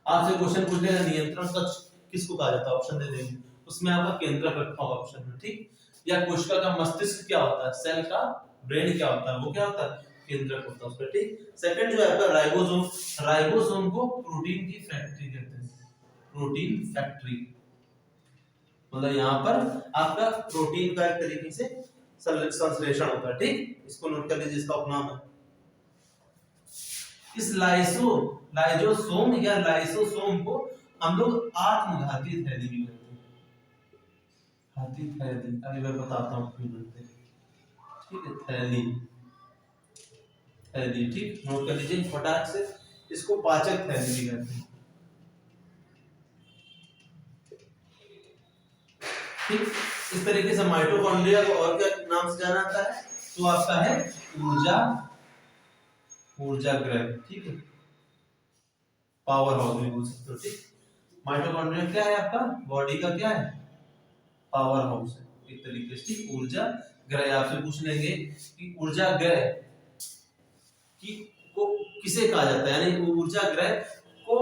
आपसे क्वेश्चन पूछ लेगा नियंत्रण कक्ष किसको कहा जाता है, ऑप्शन दे देंगे, उसमें आपका केंद्रक रखा होगा ऑप्शन में। ठीक, या कोशिका का मस्तिष्क क्या होता है, सेल का ब्रेन क्या होता है, वो क्या होता है, केंद्रक होता है उसका। ठीक, सेकंड जो है आपका राइबोसोम। राइबोसोम को प्रोटीन की फैक्ट्री कहते हैं, प्रोटीन फैक्ट्री। मतलब यहाँ पर आपका प्रोटीन का एक तरीके से संश्लेषण होता है। ठीक, इसको नोट कर लीजिए, इसका उपनाम है। इस लाइजोसोम या लाइसोसोम को हम लोग आत्मघाती थैली भी कहते हैं। घाती थैली, अभी मैं बताता हूँ क्यों बोलते हैं। ठीक है, थैली, थैली। ठीक, नोट कर लीजिए फटाक से, इसको पाचक थैली भी कहते हैं। ठीक, इस तरीके से माइटोकॉन्ड्रिया को और क्या नाम से जाना जाता है, तो आपका है ऊर्जा ग्रह। ठीक है, पावर हाउस भी बोल सकते हो। ठीक, माइटोकॉन्ड्रिया क्या है आपका, बॉडी का क्या है, पावर हाउस है एक तरीके से। ठीक, ऊर्जा ग्रह। आपसे पूछ लेंगे कि ऊर्जा ग्रह की को किसे कहा जाता है, यानी ऊर्जा ग्रह को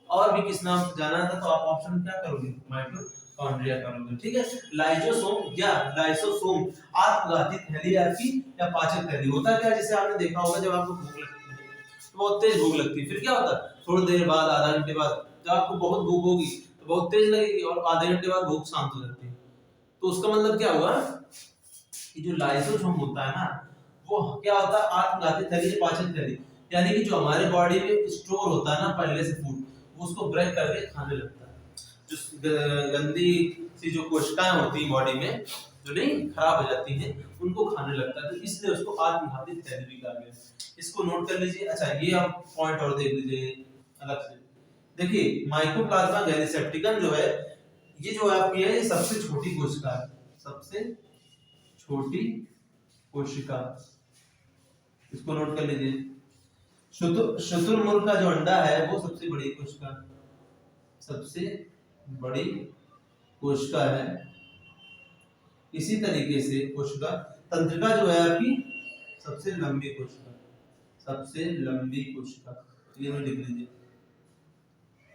और भी किस नाम से जाना था, तो आप ऑप्शन क्या करोगे, माइटोकॉन्ड्रिया करोगे। ठीक है, लाइजोसोम या लाइसोसोम आत्मघाती थैली आपकी या पाचक थैली। होता क्या है, जैसे आपने देखा होगा जब आपको भूख लगती है, तो बहुत तेज भूख लगती है, फिर क्या होता है, थोड़ी देर बाद, आधा घंटे बाद, जब आपको बहुत भूख होगी तो बहुत तेज लगेगी, और आधे घंटे बाद भूख शांत हो जाती है। तो उसका मतलब क्या हुआ कि जो लाइसोसोम होता है ना, वो क्या होता है, आत्मघाती थैली या पाचक थैली, यानी कि जो हमारे बॉडी में स्टोर होता है ना पहले से फूड, वो उसको ब्रेक करके खाने लगता है। जो गंदी सी जो कोशिकाएं होती हैं बॉडी में, जो नहीं खराब हो जाती हैं, उनको खाने लगता है, तो इसलिए उसको आत्मघाती थैली भी कहा गया। इसको नोट कर लीजिए। अच्छा, ये आप पॉइंट और देख लीजिए अलग से। देखिए, माइकोप्लाज्मा गैलीसेप्टिकम जो है, ये जो आपकी है, ये सबसे छोटी कोशिका है, सबसे छोटी कोशिका। इसको नोट कर लीजिए। शुतुरमुर्ग का जो अंडा है वो सबसे बड़ी कोशिका, सबसे बड़ी कोशिका है। इसी तरीके से कोशिका तंत्रिका जो है आपकी सबसे लंबी कोशिका, सबसे लंबी कोशिका। ये लिख लीजिए,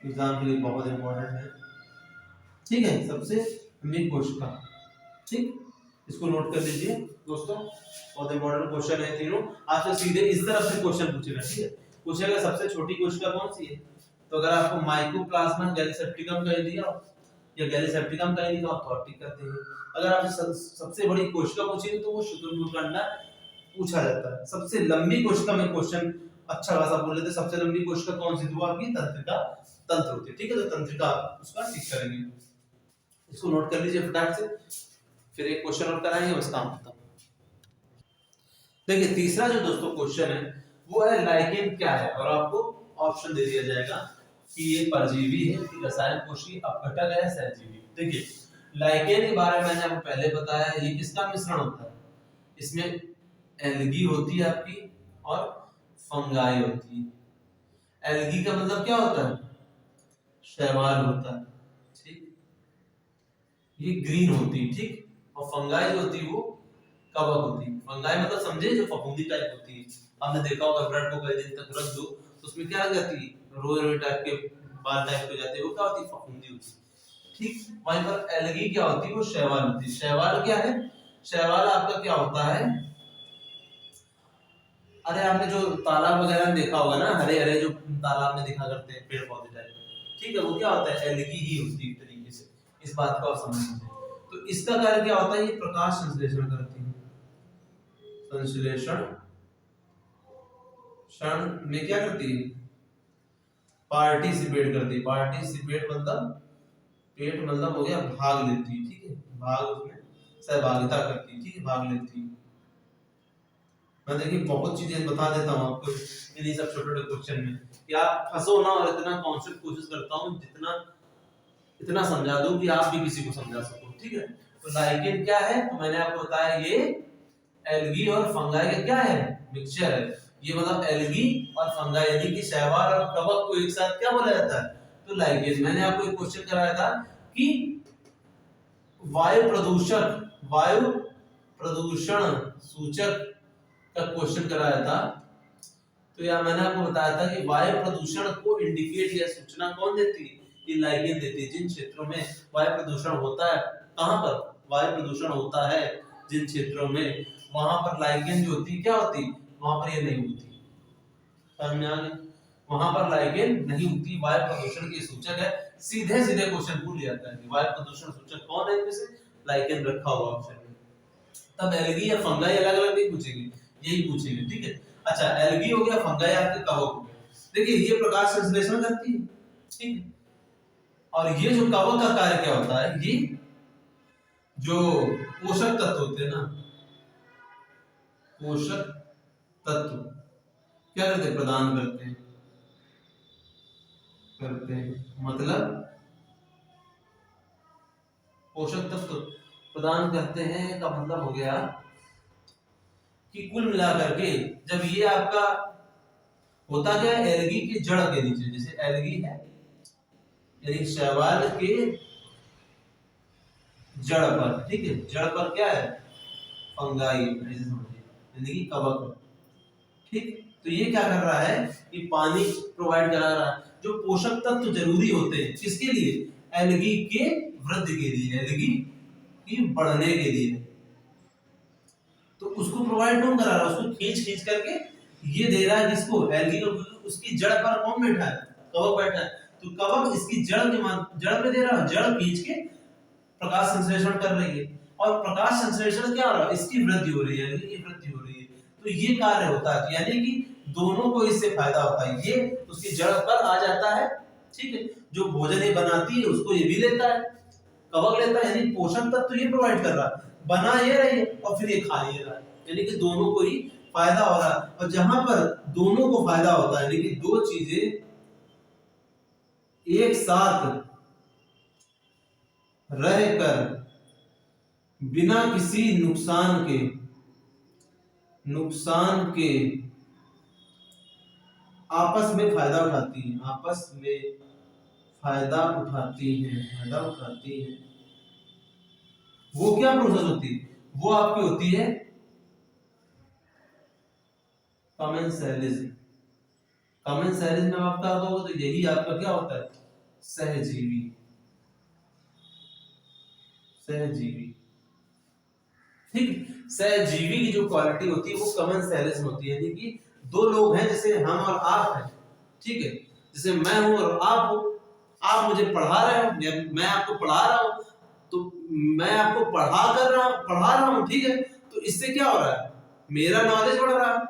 एग्जाम के लिए बहुत इंपॉर्टेंट है। ठीक है, सबसे लंबी कोशिका। ठीक, इसको नोट कर लीजिए दोस्तों, बहुत इंपॉर्टेंट क्वेश्चन है तीनों। आपसे सीधे इस तरफ से क्वेश्चन पूछेगा। ठीक है, पूछेगा सबसे छोटी कोशिका कौन सी है, तो अगर आपको माइकोप्लाज्मा गैलीसेप्टिकम कह दिया या गैलीसेप्टिकम कह दिया तो आप टिक करते हैं। अगर आपसे सबसे बड़ी कोशिका पूछेगी तो वो शुतुरमुर्ग अंडा पूछा जाता है। सबसे लंबी कोशिका में क्वेश्चन अच्छा खासा बोल लेते, सबसे लंबी कोशिका कौन सी थी, वो आपकी तंत्रिका तंत्र होती है। ठीक है, तो तंत्रिका उसका टिक करेंगे, इसको नोट कर लीजिए फटाक से, फिर एक क्वेश्चन और कराएंगे बस काम खत्म। देखिए तीसरा जो दोस्तों क्वेश्चन है वो है लाइकेन क्या है, और आपको ऑप्शन दे दिया जाएगा कि ये परजीवी है, कि रसायन कोशिकीय अपघटक है, सहजीवी। देखिए लाइकेन के बारे में मैंने आपको पहले बताया, ये किसका मिश्रण होता है, इसमें एल्गी होती है आपकी और फंगाई होती है। एल्गी का मतलब क्या होता है, शैवाल होता है, ठीक, ये ग्रीन होती है, ठीक, और फंगाई जो होती है वो कवक होती है। फंगाई मतलब समझे जो फफूंदी टाइप होती है, आपने देखा होगा ब्रेड को कई दिन तक रख दो तो उसमें क्या लग जाती है, रोए रोए टाइप के बाल टाइप हो जाते हैं, वो क्या होती है, फफूंदी होती है, ठीक। वहीं पर एल्गी क्या होती है, वो शैवाल होती है। शैवाल क्या है, शैवाल आपका क्या होता है, अरे आपने जो तालाब वगैरह में देखा होगा ना, हरे हरे जो तालाब में दिखा करते हैं पेड़ पौधे टाइप, ठीक है, वो क्या होता है, एल्गी ही होती है एक तरीके से, इस बात को आप समझ लीजिए। तो इसका कार्य क्या होता है, ये प्रकाश संश्लेषण करती है, संश्लेषण क्षण में क्या करती है, पार्टिसिपेट करती है। पार्टिसिपेट मतलब पेट मतलब हो गया भाग लेती है, ठीक है, भाग उसमें सहभागिता करती है, ठीक है, भाग लेती है। मैं देखिए बहुत चीजें बता देता हूँ आपको इन्हीं सब छोटे छोटे क्वेश्चन में, कि आप फंसो ना, और इतना कॉन्सेप्ट कोशिश करता हूँ जितना इतना समझा दूं कि आप भी किसी को समझा सको, ठीक है। तो लाइकेन क्या है, तो मैंने आपको बताया ये एल्गी और फंगाई का क्या है, मिक्सचर है। ये मतलब एल्गी और फंगाई यानी कि शैवाल और कवक को एक साथ क्या बोला जाता है, तो लाइकेन। मैंने आपको एक क्वेश्चन कराया था कि वायु प्रदूषण सूचक का क्वेश्चन कराया था, तो यार मैंने आपको बताया था कि वायु प्रदूषण को इंडिकेट या सूचना कौन देती है, ये लाइकेन देती है। जिन क्षेत्रों में वायु प्रदूषण होता है, कहां पर वायु प्रदूषण होता है, जिन क्षेत्रों में, वहां पर लाइकेन जो होती है क्या होती है, वहां पर ये नहीं होती, समझ में आ गया, वहां पर लाइकेन नहीं होती, वायु प्रदूषण की सूचक है। सीधे सीधे क्वेश्चन पूछ लिया जाता है वायु प्रदूषण सूचक कौन है, इनमें से लाइकेन रखा हुआ ऑप्शन में। तब एल्गी या फंगाई अलग अलग नहीं पूछेंगे, यही पूछेंगे, ठीक है। अच्छा एल्गी हो गया, फंगाई आपके कवक हो गया। देखिए ये प्रकाश संश्लेषण करती है, ठीक है, और ये जो कवक का कार्य क्या होता है, ये जो पोषक तत्व होते हैं ना, पोषक तत्व क्या करते हैं, प्रदान करते हैं मतलब पोषक तत्व प्रदान करते हैं का मतलब हो गया कि कुल मिलाकर के जब ये आपका होता क्या है, एल्गी की जड़ के नीचे, जैसे एल्गी है यानी शैवाल के जड़ पर, ठीक है, जड़ पर क्या है, फंगाई ऐसे समझिए, यानी कि कवक, ठीक। तो ये क्या कर रहा है, कि पानी प्रोवाइड करा रहा है, जो पोषक तत्व जरूरी होते हैं किसके लिए, एल्गी के वृद्धि के लिए, एल्गी की बढ़ने के लिए, तो उसको प्रोवाइड कौन करा रहा है, उसको खींच खींच करके ये दे रहा है किसको, एल्गी को। उसकी जड़ पर कौन बैठा है, कवक बैठा है, तो कवक इसकी जड़ पे दे रहा है, जड़ खींच के प्रकाश संश्लेषण कर रही है, और प्रकाश संश्लेषण क्या हो रहा है, इसकी वृद्धि हो रही है, एल्गी की वृद्धि हो रही है। तो ये कार्य होता है, यानी कि दोनों को इससे फायदा होता है, ये उसकी जड़ पर आ जाता है, ठीक है, जो भोजन ये बनाती है उसको ये भी लेता है, कवक लेता है, यानी पोषक तत्व ये प्रोवाइड कर रहा है, बना ये रही है और फिर ये खा ये रहा है, यानी कि दोनों को ही फायदा हो रहा है। और जहां पर दोनों को फायदा होता है, यानी कि दो चीजें एक साथ रहकर बिना किसी नुकसान के आपस में फायदा उठाती हैं, आपस में फायदा उठाती हैं, वो क्या प्रोसेस होती है, वो आपकी होती है कमेंसैलिज्म। कमेंसैलिज्म में आपका होगा, तो यही आपका क्या होता है, सहजीवी, ठीक। सहजीवी की जो क्वालिटी होती है वो कमेंसैलिज्म होती है, यानी कि दो लोग हैं जैसे हम और आप हैं, ठीक है, जैसे मैं हूं और आप हो, आप मुझे पढ़ा रहे हो या मैं आपको पढ़ा रहा हूं, तो मैं आपको पढ़ा रहा हूं, ठीक है, तो इससे क्या हो रहा है, मेरा नॉलेज बढ़ रहा है,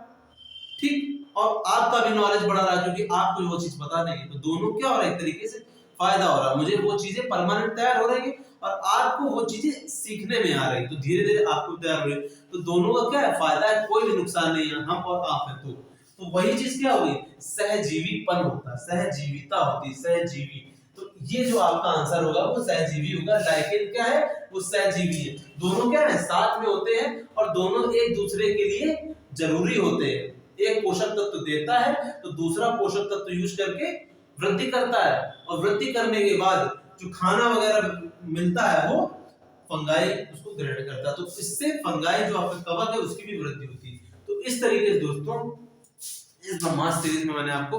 ठीक, और आपका भी नॉलेज बढ़ रहा है क्योंकि आपको वो चीज पता नहीं है, तो दोनों क्या हो रहा है, एक तरीके से फायदा हो रहा है, मुझे वो चीजें परमानेंट तैयार हो रही है और आपको वो चीजें सीखने में आ रही है, तो धीरे धीरे आपको तैयार हो रही है, तो दोनों का क्या है फायदा है, कोई भी नुकसान नहीं है, हम और आप है, तो वही चीज क्या हुई, सहजीवीपन होता है, सहजीविता होती है, सहजीवी, तो ये जो आपका आंसर होगा वो सहजीवी होगा। लाइकेन क्या है, वो सहजीवी है, दोनों क्या है साथ में होते हैं और दोनों एक दूसरे के लिए जरूरी होते हैं, एक पोषक तत्व देता है तो दूसरा पोषक तत्व यूज करके वृद्धि करता है, और वृद्धि करने के बाद जो खाना वगैरह मिलता है वो फंगाई उसको ग्रहण करता है, तो इससे फंगाई जो आपका कवक है उसकी भी वृद्धि होती है। तो इस तरीके से दोस्तों इस ब्रह्मास्त्र सीरीज में मैंने आपको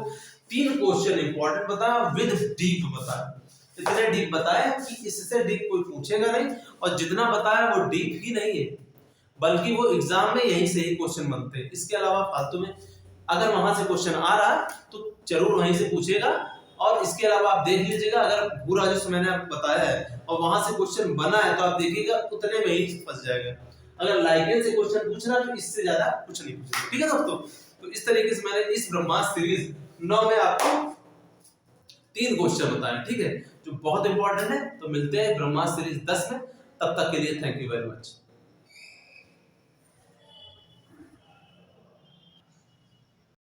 3 क्वेश्चन इंपॉर्टेंट बताया विद डीप बताया, इतने डीप बताया कि इससे डीप कोई पूछेगा नहीं, और जितना बताया वो डीप ही नहीं है बल्कि वो एग्जाम में यही से ही क्वेश्चन बनते हैं, इसके अलावा फालतू में अगर वहां से क्वेश्चन आ रहा है तो जरूर वहीं से पूछेगा, और इसके अलावा आप देख लीजिएगा अगर पूरा जो मैंने आपको बताया है और वहां से क्वेश्चन बना है तो आप देखिएगा उतने में ही फंस जाएगा, अगर लाइकेन से क्वेश्चन पूछ रहा तो इससे ज्यादा कुछ नहीं पूछेगा, ठीक है दोस्तों। तो इस तरीके से मैंने इस ब्रह्मास्त्र सीरीज 9 में आपको 3 क्वेश्चन बताए, ठीक है, जो बहुत इंपॉर्टेंट है। तो मिलते हैं ब्रह्मास्त्र सीरीज 10 में, तब तक के लिए थैंक यू वेरी मच।